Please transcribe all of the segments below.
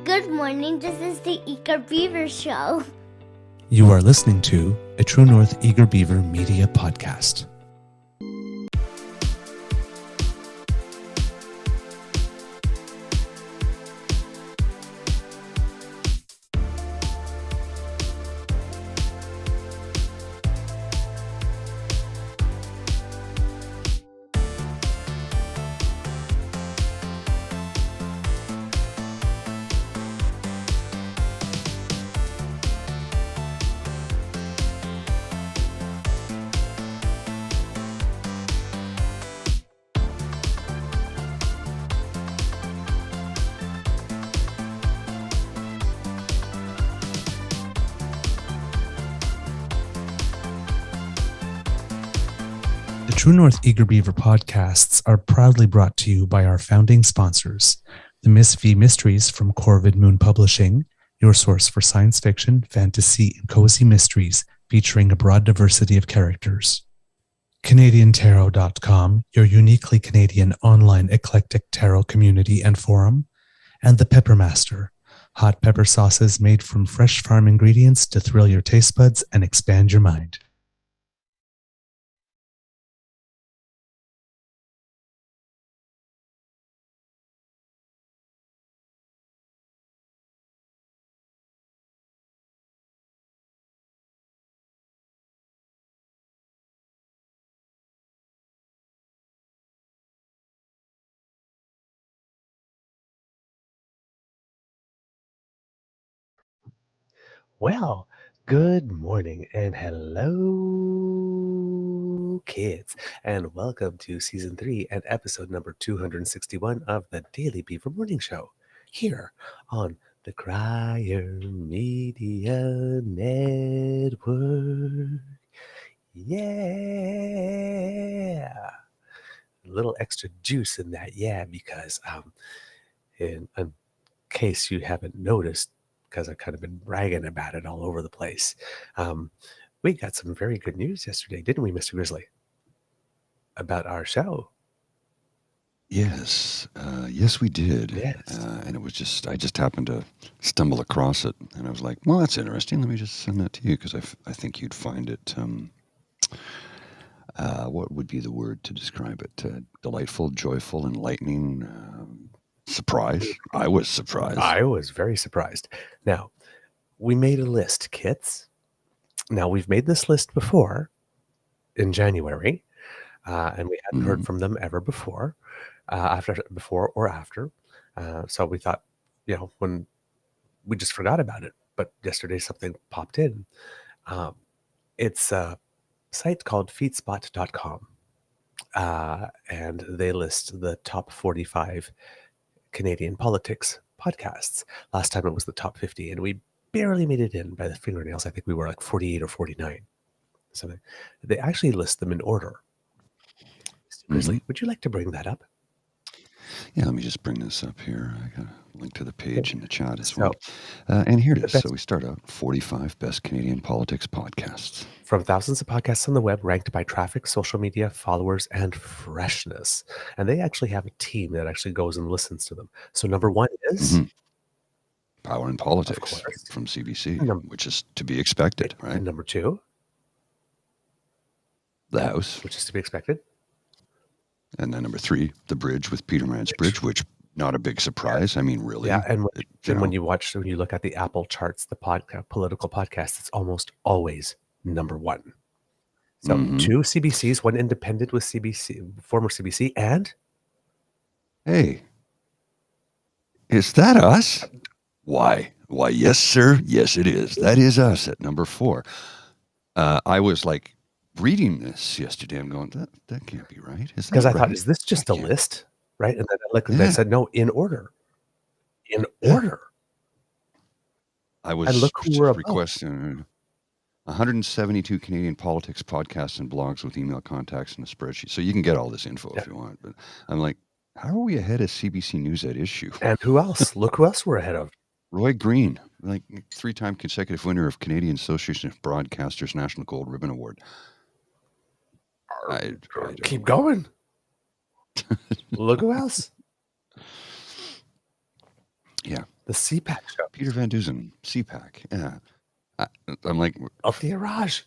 Good morning, this is the Eager Beaver Show. You are listening to a True North Eager Beaver Media Podcast. The True North Eager Beaver podcasts are proudly brought to you by our founding sponsors, the Miss V Mysteries from Corvid Moon Publishing, your source for science fiction, fantasy, and cozy mysteries featuring a broad diversity of characters. CanadianTarot.com, your uniquely Canadian online eclectic tarot community and forum, and the Peppermaster, hot pepper sauces made from fresh farm ingredients to thrill your taste buds and expand your mind. Well, good morning and hello, kids, and welcome to season 3 and episode number 261 of the Daily Beaver Morning Show here on the Crier Media Network. Yeah, a little extra juice in that, because in case you haven't noticed, because I've kind of been bragging about it all over the place. We got some very good news yesterday, didn't we, Mr. Grizzly? About our show. Yes, yes, we did. Yes. And it was I just happened to stumble across it, and I was like, well, that's interesting. Let me just send that to you because I think you'd find it, what would be the word to describe it? Delightful, joyful, enlightening, surprise. I was surprised. I was very surprised. Now, we made a list, kits. Now, we've made this list before in January, and we hadn't heard from them ever before, before or after. So we thought, when we just forgot about it, but yesterday something popped in. It's a site called feedspot.com, and they list the top 45 Canadian politics podcasts. Last time it was the top 50, and we barely made it in by the fingernails. I think we were like 48 or 49. So they actually list them in order. Mr. Grizzly, would you like to bring that up? Yeah, let me just bring this up here. I got a link to the page in the chat as well. And here it is. So we start out 45 best Canadian politics podcasts. From thousands of podcasts on the web, ranked by traffic, social media, followers, and freshness. And they actually have a team that actually goes and listens to them. So number one is... Power and Politics from CBC, which is to be expected, right? And number two? The House. Which is to be expected. And then number 3, The Bridge with Peter Mansbridge, which not a big surprise. I mean, really. Yeah, and when you look at the Apple charts, the political podcast, it's almost always number 1. So 2 CBCs, 1 independent with CBC, former CBC, and... Hey, is that us? Why, yes, sir. Yes, it is. That is us at number 4. I was like reading this yesterday. I'm going, that can't be right. Because I thought, is this just a list? Right? And then I looked and I said, no, in order. In order. I was requesting 172 Canadian politics podcasts and blogs with email contacts and a spreadsheet. So you can get all this info if you want. But I'm like, how are we ahead of CBC News at issue? And who else? Look who else we're ahead of. Roy Green, like 3-time consecutive winner of Canadian Association of Broadcasters National Gold Ribbon Award. I keep going. Look who else. Yeah. The CPAC show. Peter Van Dusen, CPAC. Yeah. I'm like, Althea Raj.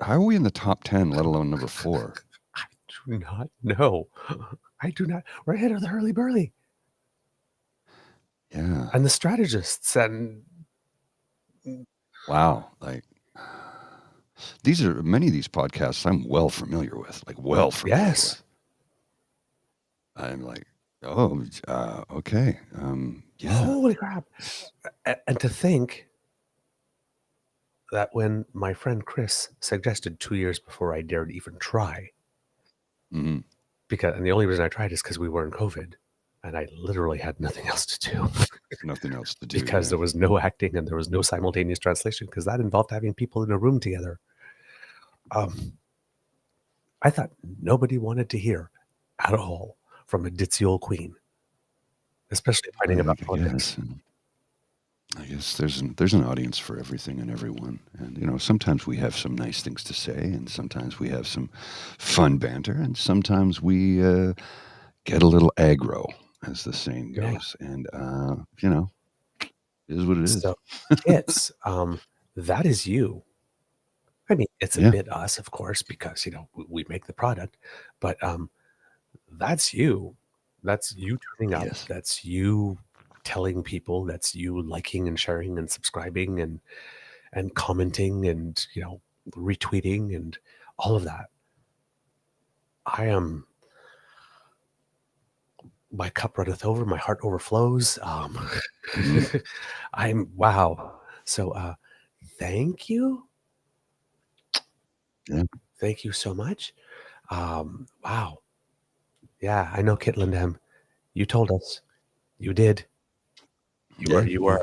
how are we in the top 10, let alone number 4? I do not know. I do not. We're ahead of the Hurly Burly Yeah. and the strategists and Wow. Like, many of these podcasts I'm well familiar with. Like, well familiar yes. with. I'm like, oh, okay. Yeah. Holy crap. And to think that when my friend Chris suggested 2 years before I dared even try, hmm and the only reason I tried is because we were in COVID and I literally had nothing else to do. Nothing else to do. Because there was no acting and there was no simultaneous translation, because that involved having people in a room together. I thought nobody wanted to hear at all from a ditzy old queen, especially fighting about politics. I guess there's an audience for everything and everyone. And, sometimes we have some nice things to say, and sometimes we have some fun banter, and sometimes we get a little aggro, as the saying goes. Yeah. And, it is what it is. So it's, that is you. I mean, it's a bit us, of course, because, we make the product, but that's you. That's you turning up. Yes. That's you telling people. That's you liking and sharing and subscribing and commenting and, retweeting and all of that. My cup runneth over, my heart overflows. Wow. So thank you. Yeah. Thank you so much. Wow. Yeah, I know, Kit Lindham. You told us. You did. You were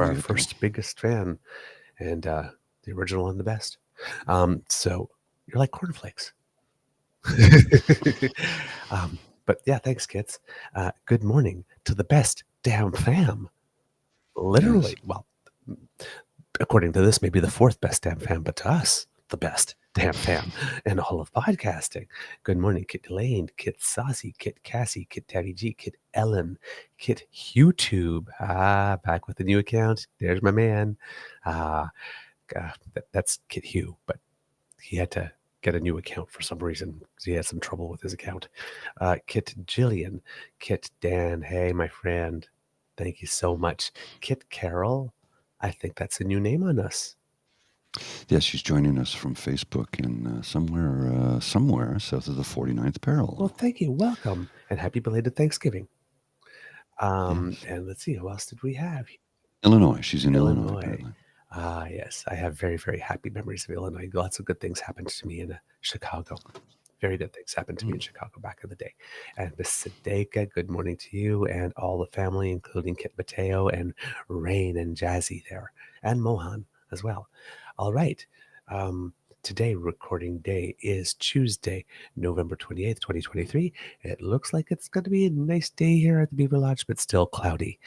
our first biggest fan, and the original and the best. So you're like cornflakes. But yeah, thanks, kids. Good morning to the best damn fam. Literally, well, according to this, maybe the 4th best damn fam, but to us, the best damn fam in all of podcasting. Good morning, Kit Elaine, Kit Saucy, Kit Cassie, Kit Tabby G, Kit Ellen, Kit HughTube. Back with the new account. There's my man. That's Kit Hugh, but he had to get a new account for some reason. He had some trouble with his account. Kit Jillian, Kit Dan, hey, my friend. Thank you so much. Kit Carol, I think that's a new name on us. Yes, she's joining us from Facebook in somewhere south of the 49th parallel. Well, thank you. Welcome. And happy belated Thanksgiving. And let's see, who else did we have? Illinois. She's in Illinois. Apparently. Yes. I have very, very happy memories of Illinois. Lots of good things happened to me in Chicago. Very good things happened to me in Chicago back in the day. And Miss Sadeka, good morning to you and all the family, including Kit Mateo and Rain and Jazzy there, and Mohan as well. All right. Today, recording day is Tuesday, November 28th, 2023. It looks like it's going to be a nice day here at the Beaver Lodge, but still cloudy.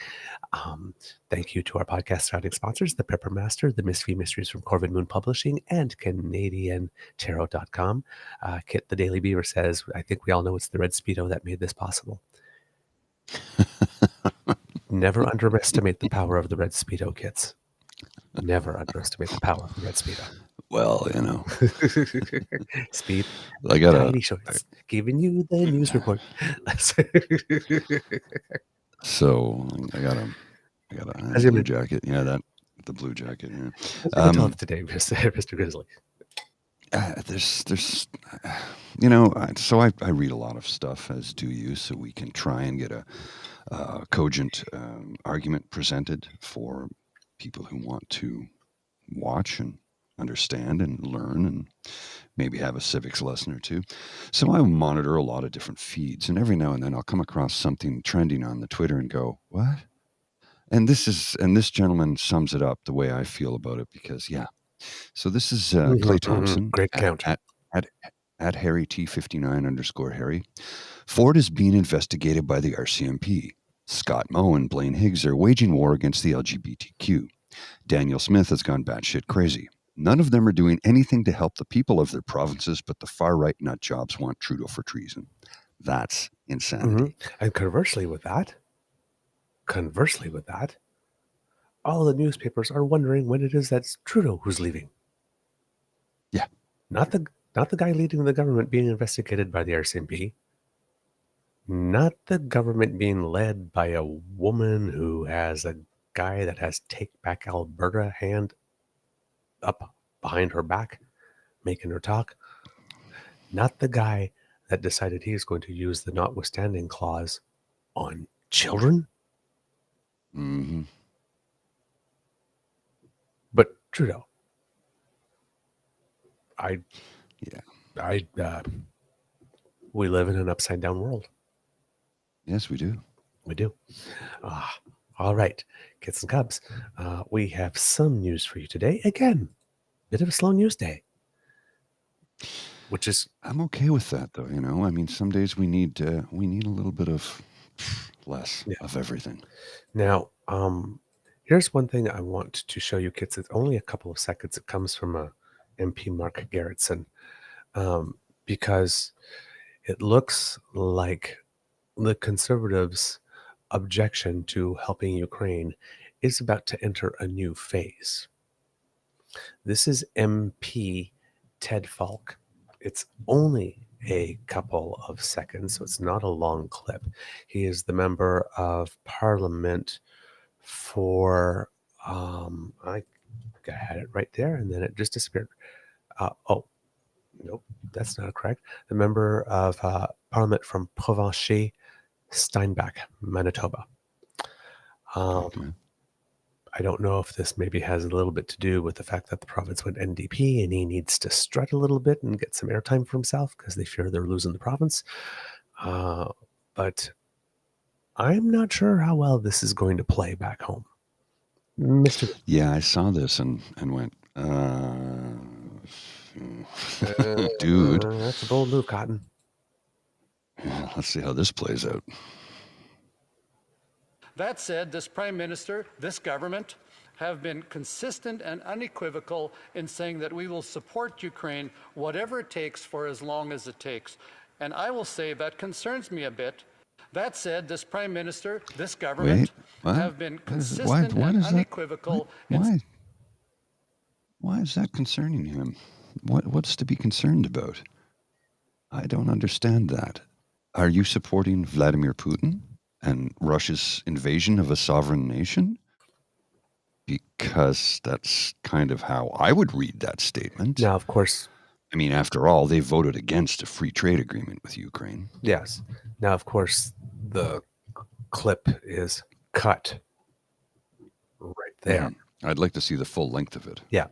Thank you to our podcast founding sponsors, the Pepper Master, the Miss V Mysteries from Corvid Moon Publishing, and CanadianTarot.com. Kit the Daily Beaver says, I think we all know it's the red Speedo that made this possible. Never underestimate the power of the red Speedo, kids. Never underestimate the power of the red Speedo. Well, Speed. I got giving you the news report. So I got a blue jacket. Yeah, the blue jacket. Yeah. Tell today, Mr. Grizzly. There's so I read a lot of stuff, as do you, so we can try and get a cogent argument presented for people who want to watch and understand and learn and maybe have a civics lesson or two. So I monitor a lot of different feeds, and every now and then I'll come across something trending on the Twitter and go, what? And this gentleman sums it up the way I feel about it, because so this is Clay Thompson, great count at Harry T59_Harry. Ford is being investigated by the RCMP. Scott Moe and Blaine Higgs are waging war against the LGBTQ. Daniel Smith has gone batshit crazy. None of them are doing anything to help the people of their provinces, but the far-right nut jobs want Trudeau for treason. That's insanity. And conversely with that, conversely with that, all the newspapers are wondering when it is that's Trudeau who's leaving. Yeah. Not the guy leading the government being investigated by the RCMP. Not the government being led by a woman who has a guy that has Take Back Alberta hand up behind her back, making her talk. Not the guy that decided he is going to use the notwithstanding clause on children, Mm-hmm. but Trudeau. We live in an upside down world. Yes, we do. We do. All right, kids and cubs, we have some news for you today. Again, bit of a slow news day, which is I'm okay with that, though. You know, I mean, some days we need a little bit of less of everything. Now, here's one thing I want to show you, kids. It's only a couple of seconds. It comes from MP Mark Garrettson, because it looks like the Conservatives' objection to helping Ukraine is about to enter a new phase. This is MP Ted Falk. It's only a couple of seconds, so it's not a long clip. He is the member of Parliament for, I had it right there, and then it just disappeared. Oh, nope, that's not correct. The member of Parliament from Provencher, Steinbach, Manitoba. Okay. I don't know if this maybe has a little bit to do with the fact that the province went NDP and he needs to strut a little bit and get some airtime for himself because they fear they're losing the province. But I'm not sure how well this is going to play back home. Mr. Yeah, I saw this and went, dude. That's a bold move, Cotton. Yeah, let's see how this plays out. That said, this Prime Minister, this government, have been consistent and unequivocal in saying that we will support Ukraine, whatever it takes, for as long as it takes. And I will say that concerns me a bit. That said, this Prime Minister, this government, have been consistent and unequivocal. Why is that concerning him? What's to be concerned about? I don't understand that. Are you supporting Vladimir Putin and Russia's invasion of a sovereign nation? Because that's kind of how I would read that statement. Now, of course, I mean, after all, they voted against a free trade agreement with Ukraine. Yes. Now, of course, the clip is cut right there. I'd like to see the full length of it. Yeah,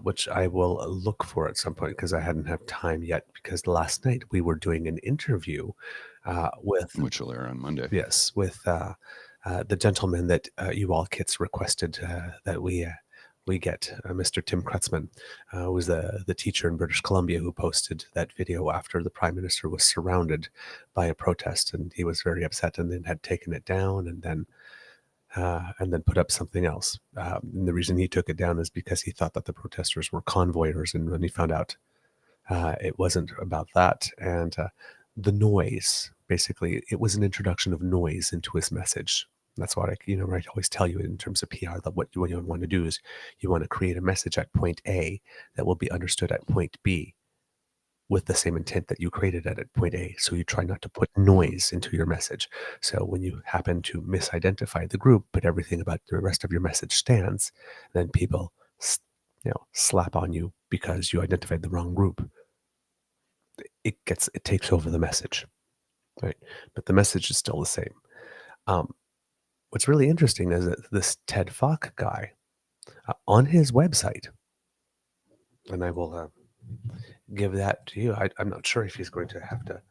which I will look for at some point because I hadn't had time yet, because last night we were doing an interview with... Which will air on Monday. Yes, with the gentleman that you all kids requested that we get, Mr. Tim Krutzman, who was the teacher in British Columbia who posted that video after the Prime Minister was surrounded by a protest, and he was very upset and then had taken it down and then put up something else. And the reason he took it down is because he thought that the protesters were convoyers, and when he found out it wasn't about that. And the noise, basically, it was an introduction of noise into his message. That's what I always tell you in terms of PR, that what you want to do is you want to create a message at point A that will be understood at point B with the same intent that you created at point A. So you try not to put noise into your message. So when you happen to misidentify the group, but everything about the rest of your message stands, then people slap on you because you identified the wrong group. It takes over the message, right? But the message is still the same. What's really interesting is that this Ted Falk guy on his website, and I will give that to you. I'm not sure if he's going to have to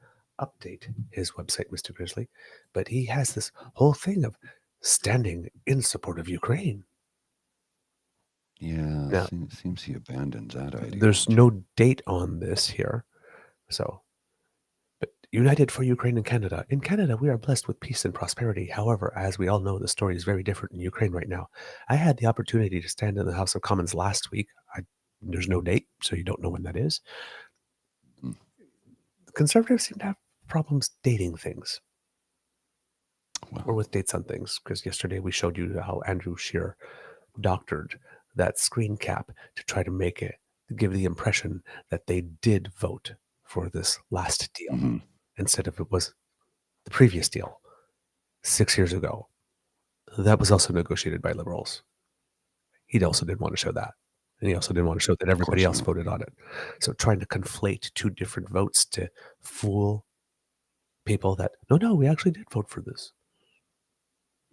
update his website, Mr. Grizzly, but he has this whole thing of standing in support of Ukraine. Yeah, now, it seems he abandoned that idea. There's no date on this here. So, but United for Ukraine and Canada. In Canada, we are blessed with peace and prosperity. However, as we all know, the story is very different in Ukraine right now. I had the opportunity to stand in the House of Commons last week. There's no date, so you don't know when that is. The Conservatives seem to have problems dating things. We're with dates on things, because yesterday we showed you how Andrew Scheer doctored that screen cap to try to give the impression that they did vote for this last deal instead of it was the previous deal 6 years ago. That was also negotiated by liberals. He also didn't want to show that. And he also didn't want to show that everybody else voted on it. So trying to conflate two different votes to fool people that, no, we actually did vote for this.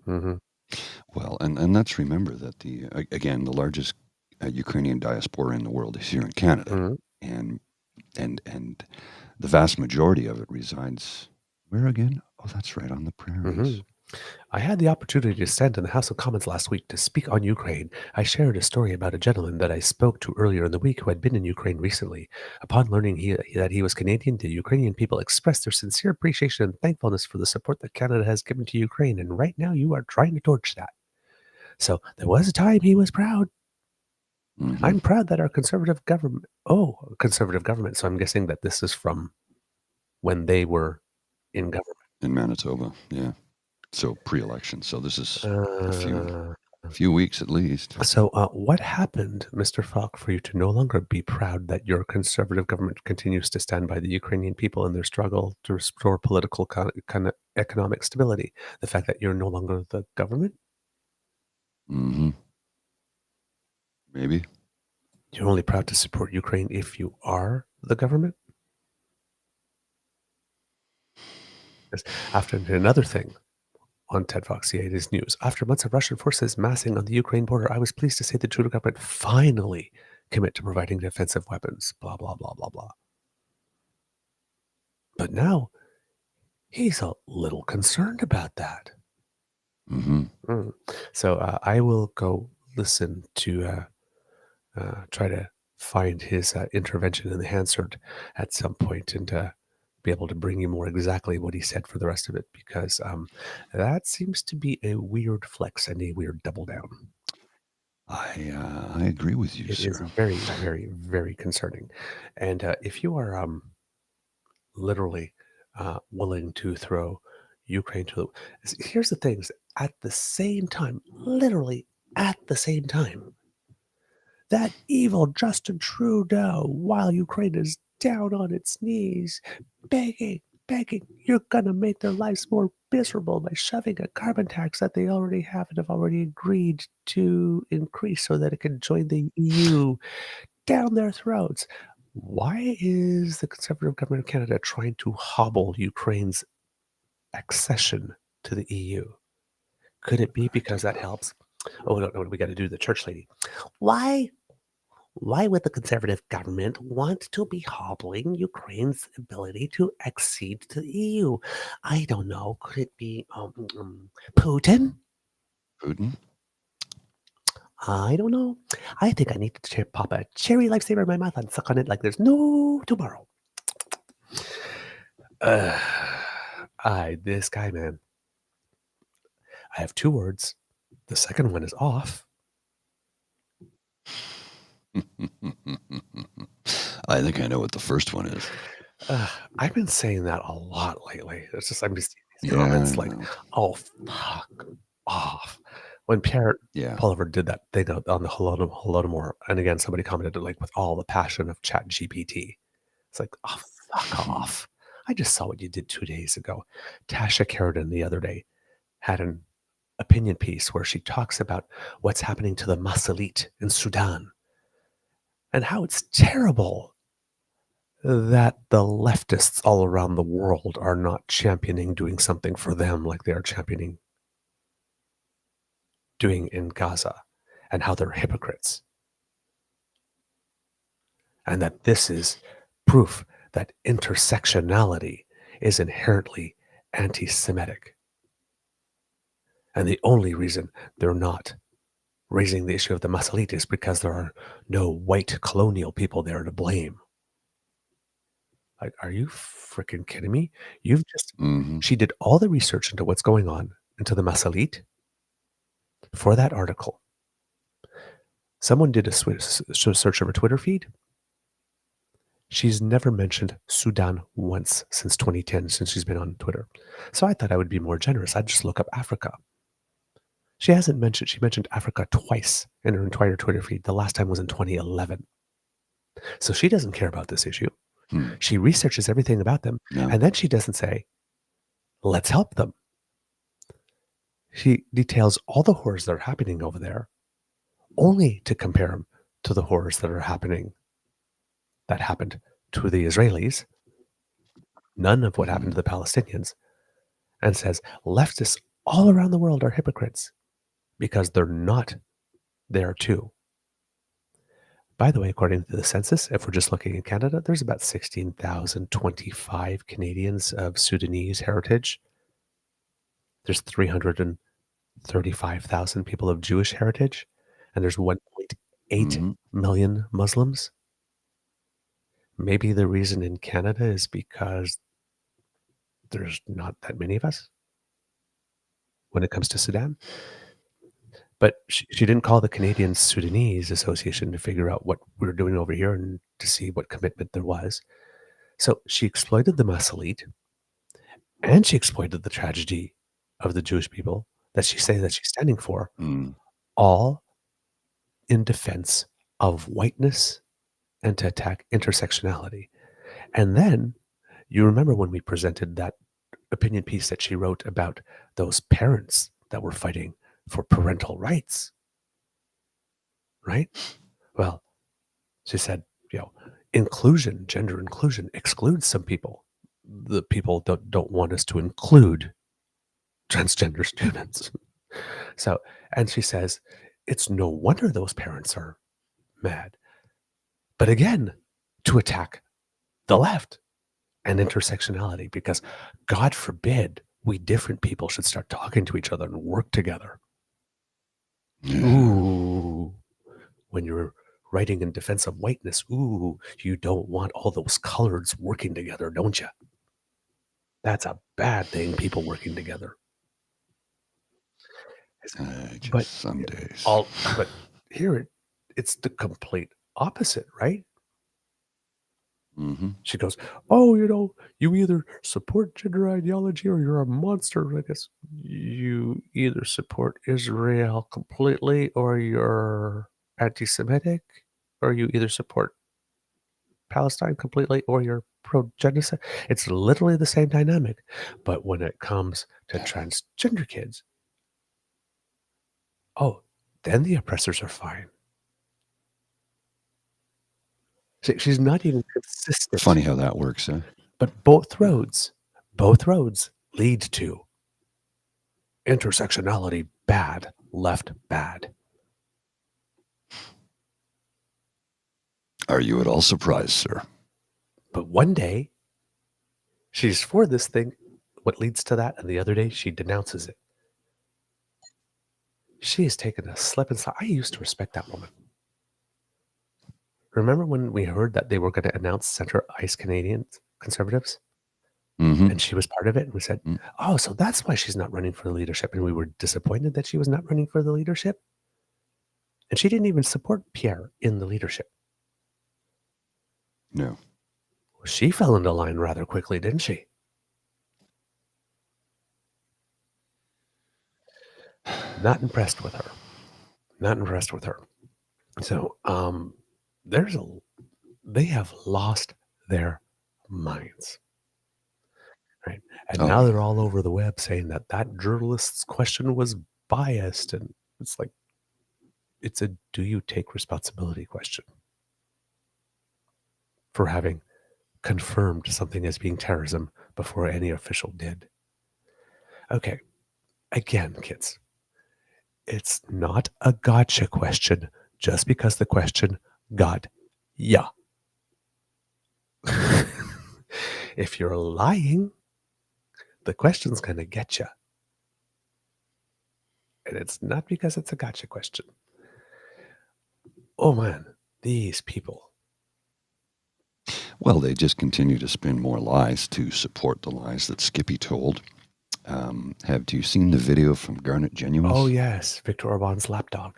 Well, and let's remember that again, the largest Ukrainian diaspora in the world is here in Canada. And the vast majority of it resides where again? Oh, that's right, on the prairies. I had the opportunity to stand in the House of Commons last week to speak on Ukraine. I shared a story about a gentleman that I spoke to earlier in the week who had been in Ukraine recently. Upon learning that he was Canadian, the Ukrainian people expressed their sincere appreciation and thankfulness for the support that Canada has given to Ukraine. And right now you are trying to torch that. So there was a time he was proud. I'm proud that our conservative government, so I'm guessing that this is from when they were in government. In Manitoba, yeah. So pre-election. So this is a few weeks at least. So what happened, Mr. Falk, for you to no longer be proud that your conservative government continues to stand by the Ukrainian people in their struggle to restore political economic stability? The fact that you're no longer the government? Maybe. You're only proud to support Ukraine if you are the government? After another thing on TED Fox CA's news, after months of Russian forces massing on the Ukraine border, I was pleased to say the Trudeau government finally commit to providing defensive weapons, blah, blah, blah, blah, blah. But now he's a little concerned about that. So I will go listen to try to find his intervention in the Hansard at some point and be able to bring you more exactly what he said for the rest of it, because that seems to be a weird flex and a weird double down. I agree with you, sir. It is very, very, very concerning. And if you are literally willing to throw Ukraine to the... Here's the things. At the same time, literally at the same time, that evil Justin Trudeau, while Ukraine is down on its knees, begging, you're going to make their lives more miserable by shoving a carbon tax that they already have and have already agreed to increase so that it can join the EU down their throats. Why is the Conservative government of Canada trying to hobble Ukraine's accession to the EU? Could it be because that helps? Oh, no, we got to do the church lady. Why would the Conservative government want to be hobbling Ukraine's ability to accede to the EU? I don't know. Could it be Putin? Putin? I don't know. I think I need to pop a cherry lifesaver in my mouth and suck on it like there's no tomorrow. This guy, man. I have 2 words. The second one is off. I think I know what the first one is. I've been saying that a lot lately. It's just I'm just seeing these comments like, "Oh, fuck off." When Pierre Poilievre did that thing on the Holodomor, and again somebody commented like with all the passion of Chat GPT, it's like, "Oh, fuck off." I just saw what you did 2 days ago. Tasha Sheridan the other day had an opinion piece where she talks about what's happening to the Masalit in Sudan and how it's terrible that the leftists all around the world are not championing doing something for them like they are championing doing in Gaza, and how they're hypocrites. And that this is proof that intersectionality is inherently anti-Semitic. And the only reason they're not raising the issue of the Masalit is because there are no white colonial people there to blame. Like, are you freaking kidding me? You've just... She did all the research into what's going on into the Masalit for that article. Search of her Twitter feed. She's never mentioned Sudan once since 2010, since she's been on Twitter. So I thought I would be more generous. I'd just look up Africa. She mentioned Africa twice in her entire Twitter feed. The last time was in 2011. So she doesn't care about this issue. She researches everything about them. No. And then she doesn't say, let's help them. She details all the horrors that are happening over there, only to compare them to the horrors that happened to the Israelis, none of what happened to the Palestinians, and says leftists all around the world are hypocrites because they're not there too. By the way, according to the census, if we're just looking in Canada, there's about 16,025 Canadians of Sudanese heritage. There's 335,000 people of Jewish heritage, and there's 1.8 million Muslims. Maybe the reason in Canada is because there's not that many of us when it comes to Sudan. But she didn't call the Canadian Sudanese Association to figure out what we were doing over here and to see what commitment there was. So she exploited the mass elite, and she exploited the tragedy of the Jewish people that she's standing for, all in defense of whiteness and to attack intersectionality. And then you remember when we presented that opinion piece that she wrote about those parents that were fighting for parental rights, right? Well, she said, inclusion, gender inclusion excludes some people. The people don't want us to include transgender students. So, and she says, it's no wonder those parents are mad. But again, to attack the left and intersectionality, because God forbid we different people should start talking to each other and work together. Ooh, when you're writing in defense of whiteness, ooh, you don't want all those coloreds working together, don't you? That's a bad thing, people working together. But some days. But here it's the complete opposite, right? She goes, oh, you either support gender ideology or you're a monster. I guess you either support Israel completely or you're anti-Semitic, or you either support Palestine completely or you're pro-genocide. It's literally the same dynamic. But when it comes to transgender kids, then the oppressors are fine. She's not even consistent. Funny how that works, huh? But both roads lead to intersectionality bad, left bad. Are you at all surprised, sir? But one day, she's for this thing, what leads to that, and the other day she denounces it. She has taken a slip and slide. I used to respect that woman. Remember when we heard that they were going to announce center-ice Canadian conservatives? And she was part of it, and we said, oh, so that's why she's not running for the leadership. And we were disappointed that she was not running for the leadership. And she didn't even support Pierre in the leadership. No. She fell into line rather quickly, didn't she? Not impressed with her. So, they have lost their minds. Right. And now they're all over the web saying that journalist's question was biased. And it's like, it's a do you take responsibility question for having confirmed something as being terrorism before any official did. Okay. Again, kids, it's not a gotcha question just because the question got ya. If you're lying, the question's going to get you. And it's not because it's a gotcha question. Oh, man, these people. Well, they just continue to spin more lies to support the lies that Skippy told. Have you seen the video from Garnet Genuous? Oh, yes, Viktor Orban's lapdog.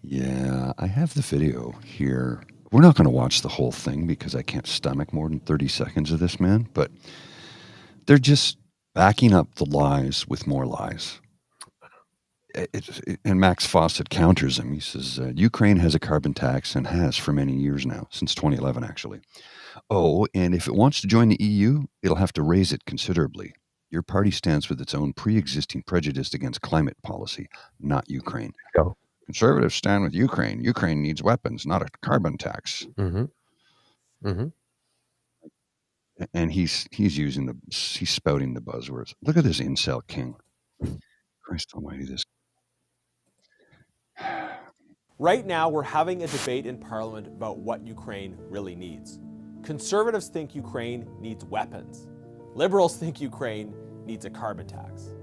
Yeah, I have the video here. we're not going to watch the whole thing because I can't stomach more than 30 seconds of this, man. But they're just backing up the lies with more lies. And Max Fawcett counters him. He says, Ukraine has a carbon tax and has for many years now, since 2011, actually. Oh, and if it wants to join the EU, it'll have to raise it considerably. Your party stands with its own pre-existing prejudice against climate policy, not Ukraine. Go. Conservatives stand with Ukraine. Ukraine needs weapons, not a carbon tax. Mm-hmm. Mm-hmm. And he's spouting the buzzwords. Look at this incel king. Christ almighty, this. Right now, we're having a debate in Parliament about what Ukraine really needs. Conservatives think Ukraine needs weapons. Liberals think Ukraine needs a carbon tax.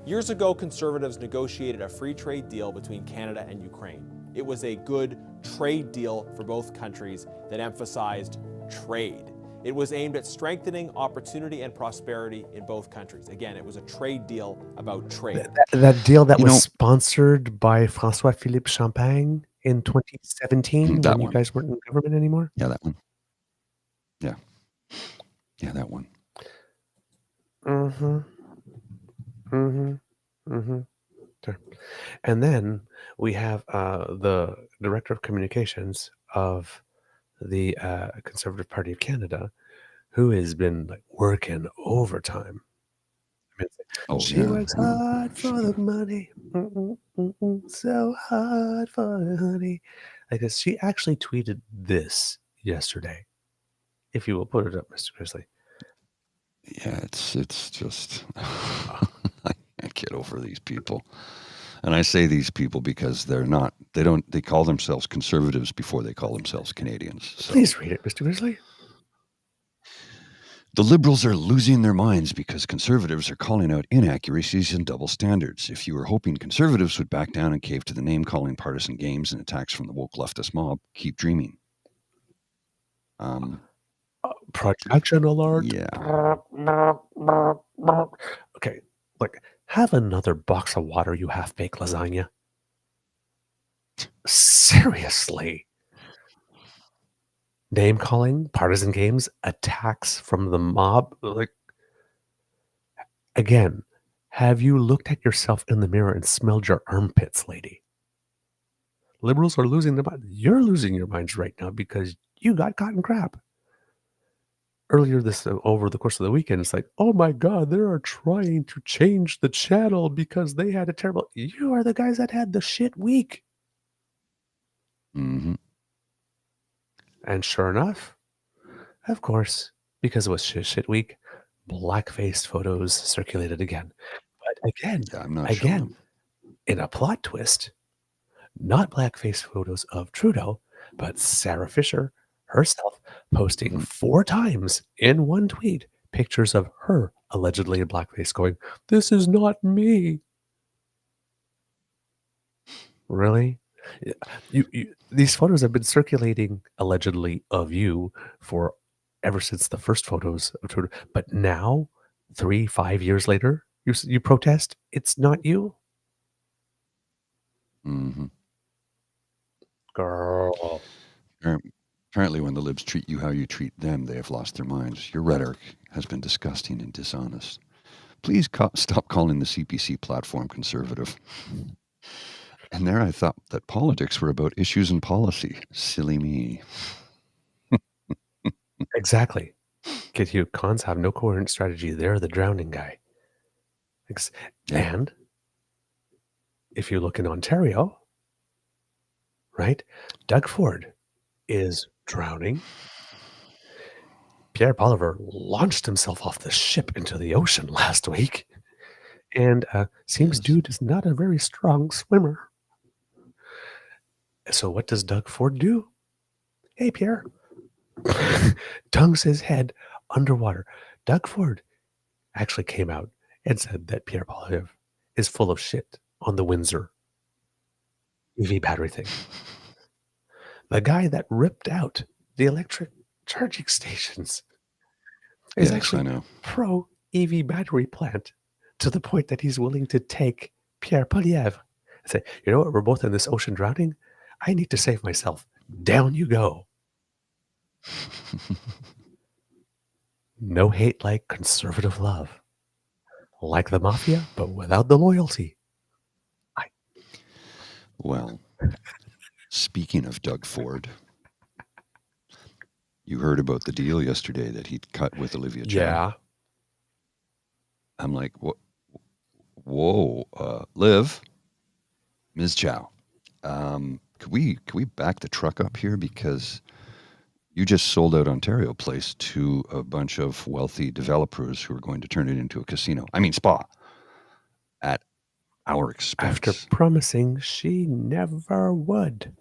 Years ago, Conservatives negotiated a free trade deal between Canada and Ukraine. It was a good trade deal for both countries that emphasized trade. It was aimed at strengthening opportunity and prosperity in both countries. Again, it was a trade deal about trade. That deal that was sponsored by François-Philippe Champagne in 2017 when you guys weren't in government anymore? Yeah, that one. Yeah. Yeah, that one. Mm-hmm. Mm-hmm. Mm-hmm. Sure. And then we have the Director of Communications of the Conservative Party of Canada, who has been working overtime. I mean, she works hard for the money, so hard for the honey. I guess she actually tweeted this yesterday. If you will put it up, Mr. Grizzly. Yeah, it's just I can't get over these people. And I say these people because they call themselves conservatives before they call themselves Canadians. So. Please read it, Mr. Grizzly. The Liberals are losing their minds because conservatives are calling out inaccuracies and double standards. If you were hoping conservatives would back down and cave to the name-calling, partisan games, and attacks from the woke leftist mob, keep dreaming. Protection alert. Yeah. Okay, look, have another box of water, you half-baked lasagna. Seriously. Name calling, partisan games, attacks from the mob. Like, again, have you looked at yourself in the mirror and smelled your armpits, lady? Liberals are losing their mind. You're losing your minds right now because you got caught in crap. Earlier over the course of the weekend, it's like, oh my God, they are trying to change the channel because they had a terrible. You are the guys that had the shit week. Mm-hmm. And sure enough, of course, because it was shit week, black-faced photos circulated again. But again, sure. In a plot twist, not black-faced photos of Trudeau, but Sarah Fisher herself posting 4 times in one tweet pictures of her allegedly in blackface going, "This is not me." Really? These photos have been circulating allegedly of you for ever since the first photos of Trudeau. But now, 3-5 years later, you protest. It's not you, Mm-hmm. girl. Apparently, when the libs treat you how you treat them, they have lost their minds. Your rhetoric has been disgusting and dishonest. Please stop calling the CPC platform conservative. And there I thought that politics were about issues and policy. Silly me. Exactly. Get you. Cons have no coherent strategy. They're the drowning guy. And if you look in Ontario, right, Doug Ford is drowning. Pierre Poilievre launched himself off the ship into the ocean last week. And seems dude is not a very strong swimmer. So what does Doug Ford do? Hey, Pierre. Dunks his head underwater. Doug Ford actually came out and said that Pierre Poilievre is full of shit on the Windsor EV battery thing. The guy that ripped out the electric charging stations is actually pro EV battery plant to the point that he's willing to take Pierre Poilievre and say, you know what, we're both in this ocean drowning. I need to save myself. Down you go. No hate like conservative love. Like the mafia, but without the loyalty. Well, speaking of Doug Ford, you heard about the deal yesterday that he cut with Olivia Chow. Yeah. I'm like, whoa, Liv, Ms. Chow, could we back the truck up here, because you just sold out Ontario Place to a bunch of wealthy developers who are going to turn it into a casino. I mean, spa, at our expense. After promising she never would.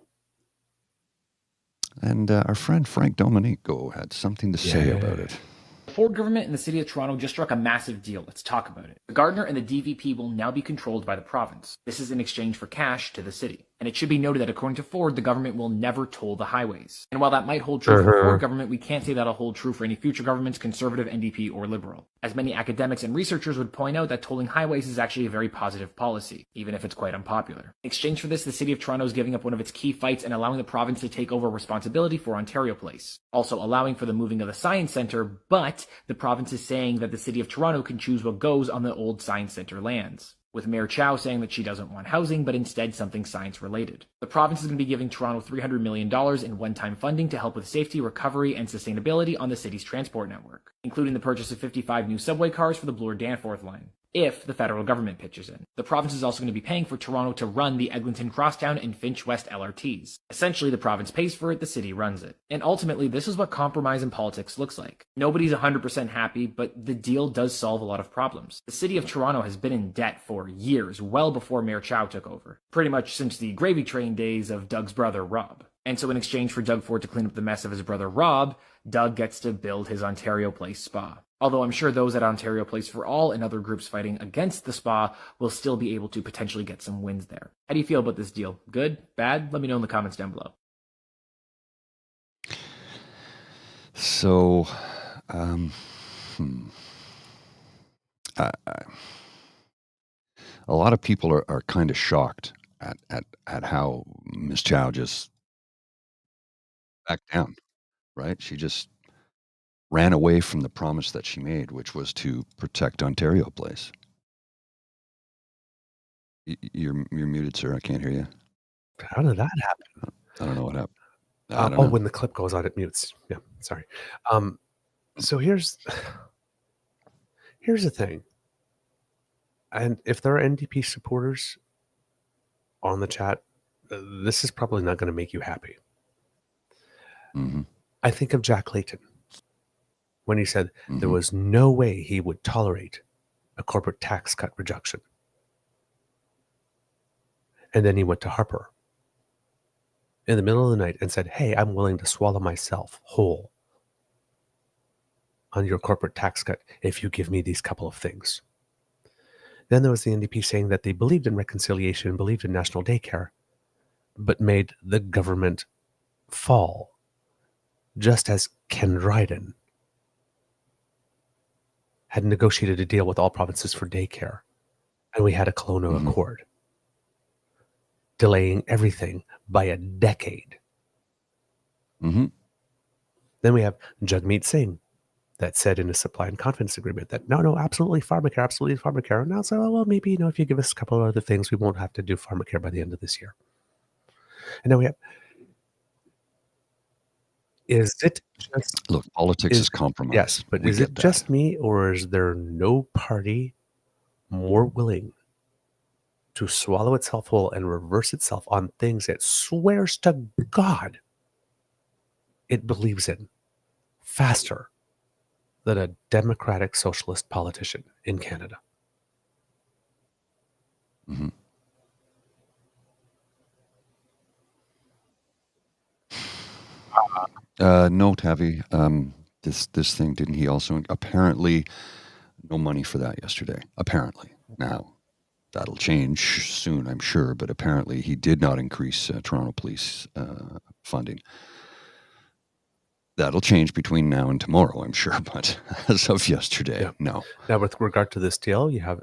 And our friend Frank Domenico had something to say about it. The Ford government and the City of Toronto just struck a massive deal. Let's talk about it. The Gardner and the DVP will now be controlled by the province. This is in exchange for cash to the city. And it should be noted that according to Ford, the government will never toll the highways. And while that might hold true for the Ford government, we can't say that'll hold true for any future governments, Conservative, NDP, or Liberal. As many academics and researchers would point out, that tolling highways is actually a very positive policy, even if it's quite unpopular. In exchange for this, the City of Toronto is giving up one of its key fights and allowing the province to take over responsibility for Ontario Place. Also allowing for the moving of the Science Centre, but the province is saying that the City of Toronto can choose what goes on the old Science Centre lands, with Mayor Chow saying that she doesn't want housing, but instead something science-related. The province is going to be giving Toronto $300 million in one-time funding to help with safety, recovery, and sustainability on the city's transport network, including the purchase of 55 new subway cars for the Bloor-Danforth line, if the federal government pitches in. The province is also going to be paying for Toronto to run the Eglinton Crosstown and Finch West LRTs. Essentially, the province pays for it, the city runs it. And ultimately, this is what compromise in politics looks like. Nobody's 100% happy, but the deal does solve a lot of problems. The City of Toronto has been in debt for years, well before Mayor Chow took over. Pretty much since the gravy train days of Doug's brother, Rob. And so in exchange for Doug Ford to clean up the mess of his brother Rob, Doug gets to build his Ontario Place spa. Although I'm sure those at Ontario Place for All and other groups fighting against the spa will still be able to potentially get some wins there. How do you feel about this deal? Good? Bad? Let me know in the comments down below. So, a lot of people are kind of shocked at how Ms. Chow just backed down, right? She just ran away from the promise that she made, which was to protect Ontario Place. You're muted, sir. I can't hear you. How did that happen? I don't know what happened. I don't know. When the clip goes on, it mutes. Yeah, sorry. So here's the thing. And if there are NDP supporters on the chat, this is probably not going to make you happy. Mm-hmm. I think of Jack Layton when he said there was no way he would tolerate a corporate tax cut reduction. And then he went to Harper in the middle of the night and said, hey, I'm willing to swallow myself whole on your corporate tax cut if you give me these couple of things. Then there was the NDP saying that they believed in reconciliation, believed in national daycare, but made the government fall, just as Ken Dryden had negotiated a deal with all provinces for daycare, and we had a Kelowna Accord, delaying everything by a decade. Then we have Jagmeet Singh that said in a supply and confidence agreement that no, absolutely pharmacare. And now say, well, maybe, if you give us a couple of other things, we won't have to do pharmacare by the end of this year. And now we have, is it just... Look, politics is compromise. Yes, but is it just me, or is there no party more willing to swallow itself whole and reverse itself on things it swears to God it believes in faster than a democratic socialist politician in Canada? No, Tavi. This thing, didn't he also apparently no money for that yesterday? Apparently. Now, that'll change soon, I'm sure, but apparently he did not increase Toronto Police funding. That'll change between now and tomorrow, I'm sure, but as of yesterday, no. Now, with regard to this deal, you have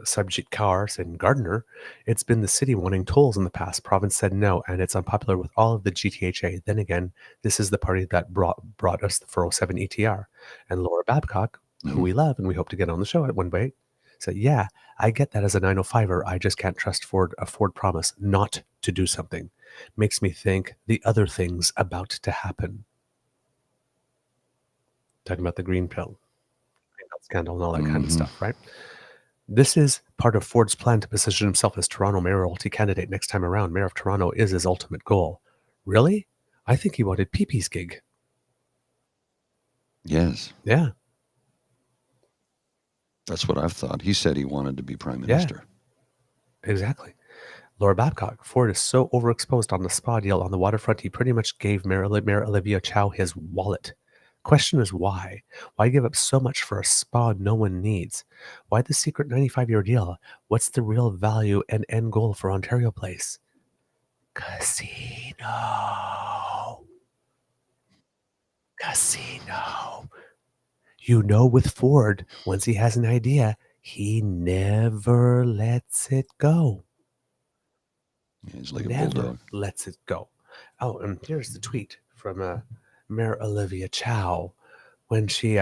Subject Cars and Gardner, it's been the city wanting tolls in the past. Province said no, and it's unpopular with all of the GTHA. Then again, this is the party that brought us the 407 ETR. And Laura Babcock, who we love and we hope to get on the show at one day, said, yeah, I get that as a 905er. I just can't trust a Ford promise not to do something. Makes me think the other things about to happen. Talking about the green pill scandal and all that kind of stuff, right? This is part of Ford's plan to position himself as Toronto mayoralty candidate next time around. Mayor of Toronto is his ultimate goal. Really? I think he wanted Pee-Pee's gig. Yes. Yeah. That's what I've thought. He said he wanted to be prime minister. Yeah, exactly. Laura Babcock, Ford is so overexposed on the spa deal on the waterfront, he pretty much gave Mayor Olivia Chow his wallet. Question is why? Why give up so much for a spa no one needs? Why the secret 95-year deal? What's the real value and end goal for Ontario Place? Casino. You know, with Ford, once he has an idea, he never lets it go. Yeah, he's like a bulldog. Lets it go. Oh, and here's the tweet from Mayor Olivia Chow when she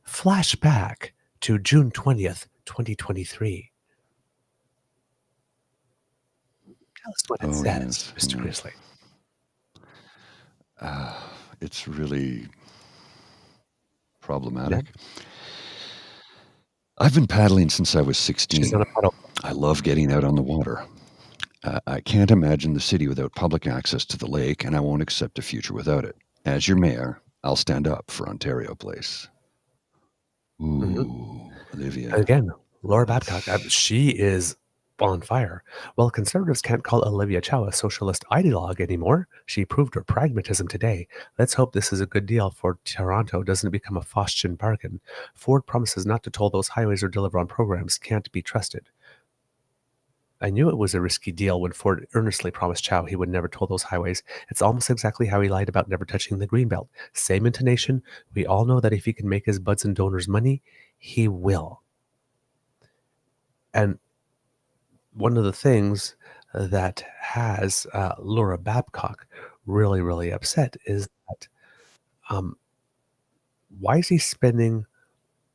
flashed back to June 20th, 2023. Tell us what it says, yes, Mr. Grizzly. It's really problematic. I've been paddling since I was 16. She's on a paddle. I love getting out on the water. I can't imagine the city without public access to the lake, and I won't accept a future without it. As your mayor, I'll stand up for Ontario Place. Ooh, Olivia. And again, Laura Babcock, she is on fire. Well, conservatives can't call Olivia Chow a socialist ideologue anymore. She proved her pragmatism today. Let's hope this is a good deal for Toronto, doesn't become a Faustian bargain. Ford promises not to toll those highways or deliver on programs can't be trusted. I knew it was a risky deal when Ford earnestly promised Chow he would never toll those highways. It's almost exactly how he lied about never touching the Greenbelt. Same intonation. We all know that if he can make his buds and donors money, he will. And one of the things that has Laura Babcock really, really upset is that why is he spending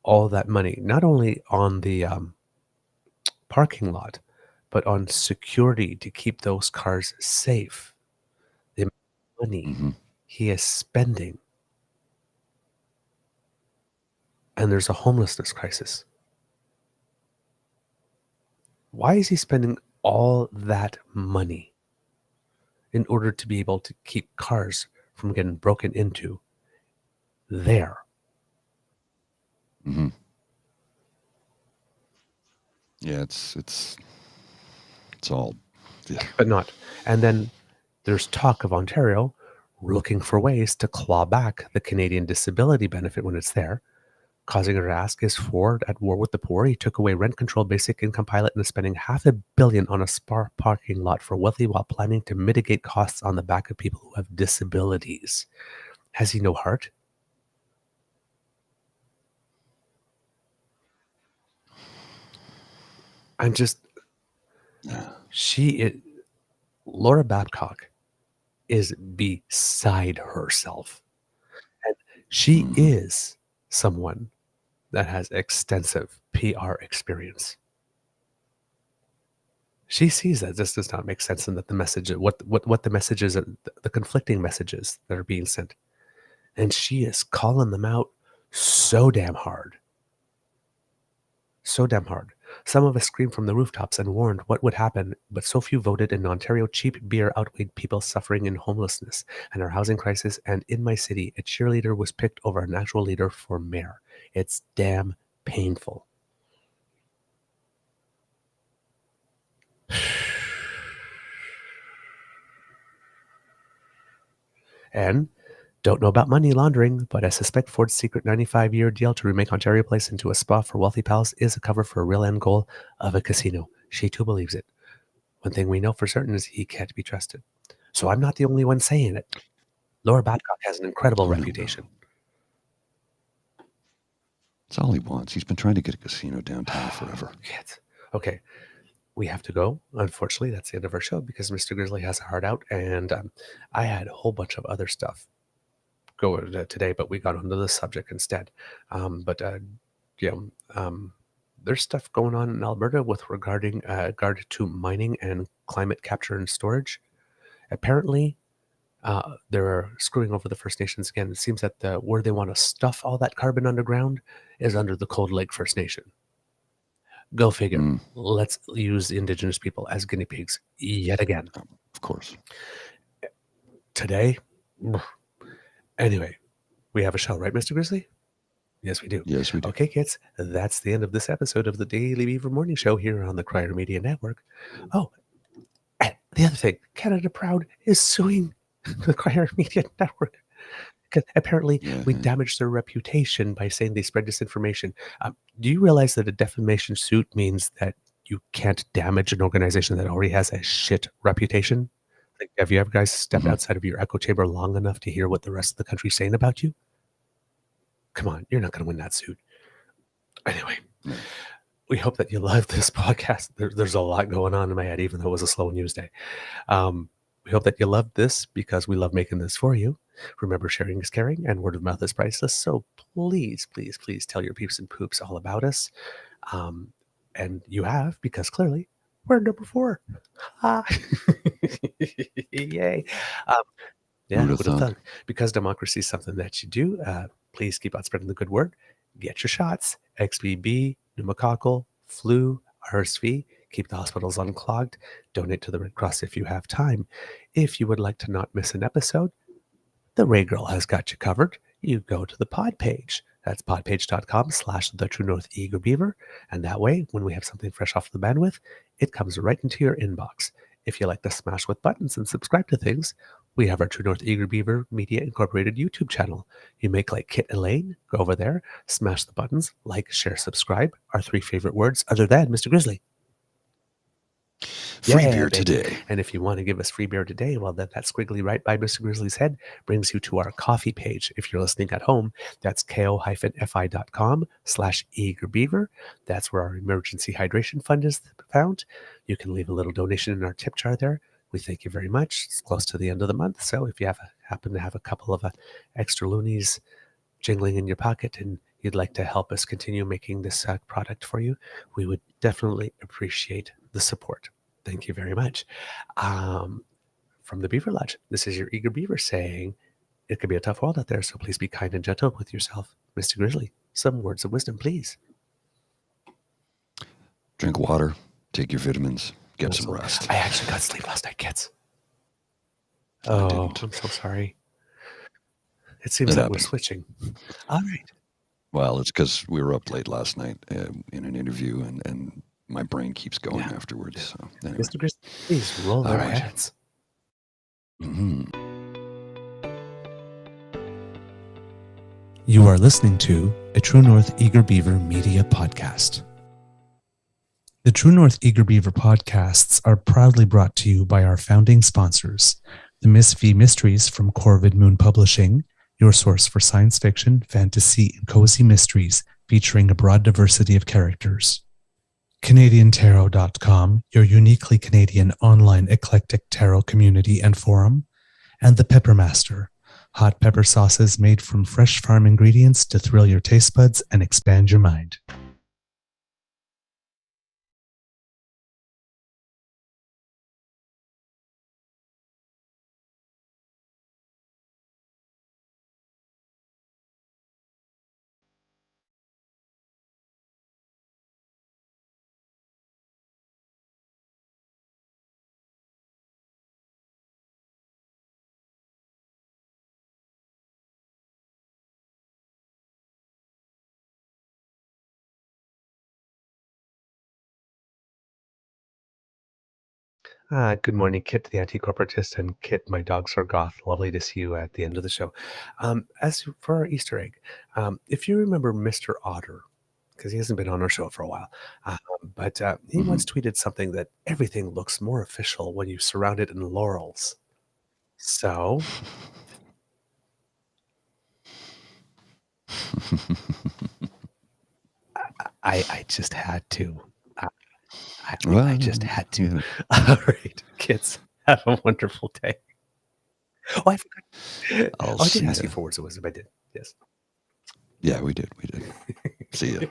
all that money, not only on the parking lot, but on security to keep those cars safe? The money he is spending. And there's a homelessness crisis. Why is he spending all that money in order to be able to keep cars from getting broken into there? Yeah, it's all, yeah. But not. And then there's talk of Ontario looking for ways to claw back the Canadian disability benefit when it's there, causing her to ask, is Ford at war with the poor? He took away rent control basic income pilot and is spending $500 million on a spa parking lot for wealthy while planning to mitigate costs on the back of people who have disabilities. Has he no heart? I'm just... Laura Babcock is beside herself. And she is someone that has extensive PR experience. She sees that this does not make sense and that the message, what the messages, the conflicting messages that are being sent. And she is calling them out so damn hard. So damn hard. Some of us screamed from the rooftops and warned what would happen, but so few voted. In Ontario, cheap beer outweighed people suffering in homelessness and our housing crisis. And in my city, a cheerleader was picked over an actual leader for mayor. It's damn painful. And don't know about money laundering, but I suspect Ford's secret 95-year deal to remake Ontario Place into a spa for wealthy pals is a cover for a real end goal of a casino. She too believes it. One thing we know for certain is he can't be trusted. So I'm not the only one saying it. Laura Babcock has an incredible reputation. It's all he wants. He's been trying to get a casino downtown forever. Okay, we have to go. Unfortunately, that's the end of our show because Mr. Grizzly has a heart out, and I had a whole bunch of other stuff go today, but we got onto the subject instead. But you know, there's stuff going on in Alberta with regard to mining and climate capture and storage. Apparently, they're screwing over the First Nations again. It seems that where they want to stuff all that carbon underground is under the Cold Lake First Nation. Go figure. Mm, Let's use Indigenous people as guinea pigs yet again. of course. Today, anyway, we have a show, right, Mr. Grizzly? Yes, we do. Yes, we do. Okay, kids, that's the end of this episode of the Daily Beaver Morning Show here on the Crier Media Network. Oh, and the other thing, Canada Proud is suing the Crier Media Network. Because apparently we damaged their reputation by saying they spread disinformation. Do you realize that a defamation suit means that you can't damage an organization that already has a shit reputation? Like, have you ever guys stepped outside of your echo chamber long enough to hear what the rest of the country's saying about you? Come on, you're not going to win that suit. Anyway, we hope that you love this podcast. There's a lot going on in my head, even though it was a slow news day. We hope that you love this because we love making this for you. Remember, sharing is caring and word of mouth is priceless. So please, please, please tell your peeps and poops all about us. And you have, because clearly we're number 4. Yay. Yeah, would have thunk. Because democracy is something that you do, please keep on spreading the good word. Get your shots. XBB, pneumococcal, flu, RSV. Keep the hospitals unclogged. Donate to the Red Cross if you have time. If you would like to not miss an episode, the Ray Girl has got you covered. You go to the pod page. That's podpage.com/TheTrueNorthEagerBeaver. And that way, when we have something fresh off the bandwidth, it comes right into your inbox. If you like to smash with buttons and subscribe to things, we have our True North Eager Beaver Media Incorporated YouTube channel. You make like Kit Elaine, go over there, smash the buttons, like, share, subscribe, our 3 favorite words other than Mr. Grizzly. Free beer today. And if you want to give us free beer today, well, then that squiggly right by Mr. Grizzly's head brings you to our coffee page. If you're listening at home, that's ko-fi.com/eagerbeaver. That's where our emergency hydration fund is found. You can leave a little donation in our tip jar there. We thank you very much. It's close to the end of the month. So if you happen to have a couple of extra loonies jingling in your pocket and you'd like to help us continue making this product for you, we would definitely appreciate the support. Thank you very much. From the Beaver Lodge, this is your Eager Beaver saying, it could be a tough world out there, so please be kind and gentle with yourself. Mr. Grizzly, some words of wisdom, please. Drink water, take your vitamins, get some rest. I actually got sleep last night, kids. Oh, I'm so sorry. It seems that we're switching. All right. Well, it's because we were up late last night in an interview, and my brain keeps going afterwards. So, anyway. Mr. Grizzly, please roll their heads. You are listening to a True North Eager Beaver Media Podcast. The True North Eager Beaver podcasts are proudly brought to you by our founding sponsors, the Miss V Mysteries from Corvid Moon Publishing, your source for science fiction, fantasy, and cozy mysteries featuring a broad diversity of characters. CanadianTarot.com, your uniquely Canadian online eclectic tarot community and forum, and The Pepper Master, hot pepper sauces made from fresh farm ingredients to thrill your taste buds and expand your mind. Good morning, Kit, the anti-corporatist, and Kit, my dog Sargoth. Lovely to see you at the end of the show. As for our Easter egg, if you remember Mr. Otter, because he hasn't been on our show for a while, but he once tweeted something that everything looks more official when you surround it in laurels. So I just had to. I just had to. All right, kids, have a wonderful day. Oh, I forgot. I did ask you for words of wisdom. I did. Yes. Yeah, we did. See ya.